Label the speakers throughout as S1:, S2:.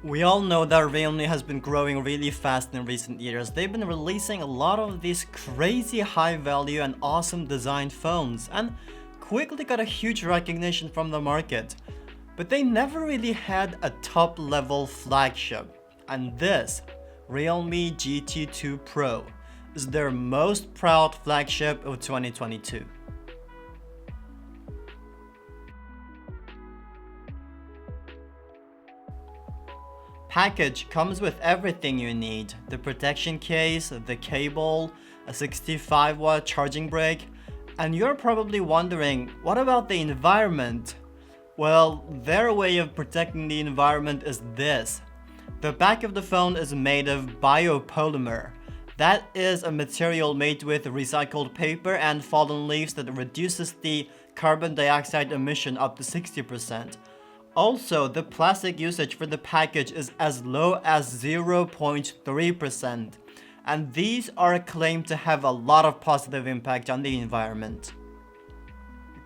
S1: We all know that Realme has been growing really fast in recent years. They've been releasing a lot of these crazy high value and awesome designed phones and quickly got a huge recognition from the market. But they never really had a top level flagship. And this, Realme GT 2 Pro, is their most proud flagship of 2022. Package comes with everything you need: the protection case, the cable, a 65-watt charging brick, and you're probably wondering, what about the environment? Well, their way of protecting the environment is this. The back of the phone is made of biopolymer. That is a material made with recycled paper and fallen leaves that reduces the carbon dioxide emission up to 60%. Also, the plastic usage for the package is as low as 0.3%, and these are claimed to have a lot of positive impact on the environment.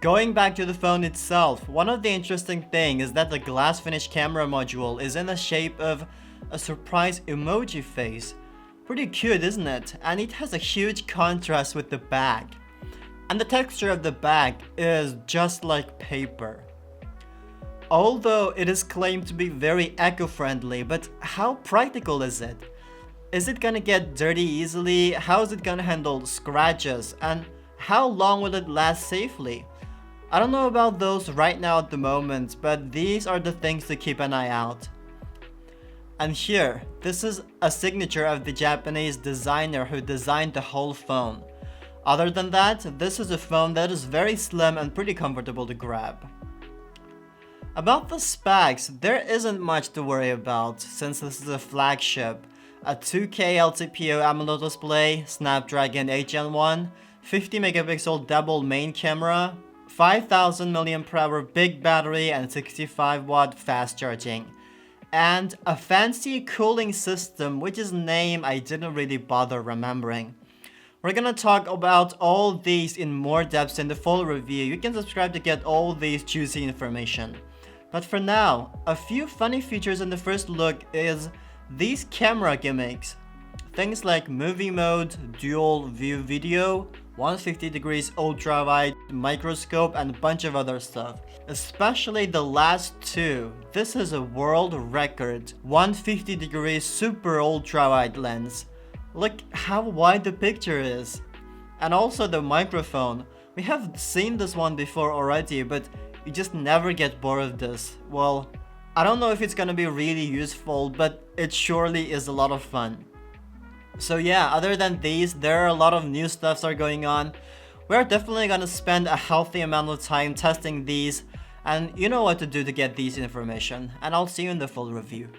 S1: Going back to the phone itself, one of the interesting things is that the glass finish camera module is in the shape of a surprise emoji face. Pretty cute, isn't it? And it has a huge contrast with the back. And the texture of the back is just like paper. Although it is claimed to be very eco-friendly, but how practical is it? Is it gonna get dirty easily? How is it gonna handle scratches? And how long will it last safely? I don't know about those right now at the moment, but these are the things to keep an eye out. And here, this is a signature of the Japanese designer who designed the whole phone. Other than that, this is a phone that is very slim and pretty comfortable to grab. About the specs, there isn't much to worry about since this is a flagship. A 2K LTPO AMOLED display, Snapdragon 8 Gen 1, 50 megapixel double main camera, 5000 mAh big battery and 65-watt fast charging. And a fancy cooling system, which is a name I didn't really bother remembering. We're gonna talk about all these in more depth in the full review. You can subscribe to get all these juicy information. But for now, a few funny features in the first look is these camera gimmicks. Things like movie mode, dual view video, 150 degrees ultra wide, microscope, and a bunch of other stuff. Especially the last two. This is a world record 150 degrees super ultra wide lens. Look how wide the picture is. And also the microphone. We have seen this one before already, but you just never get bored of this. Well, I don't know if it's gonna be really useful, but it surely is a lot of fun. So yeah, other than these, there are a lot of new stuffs are going on. We're definitely gonna spend a healthy amount of time testing these, and you know what to do to get these information, and I'll see you in the full review.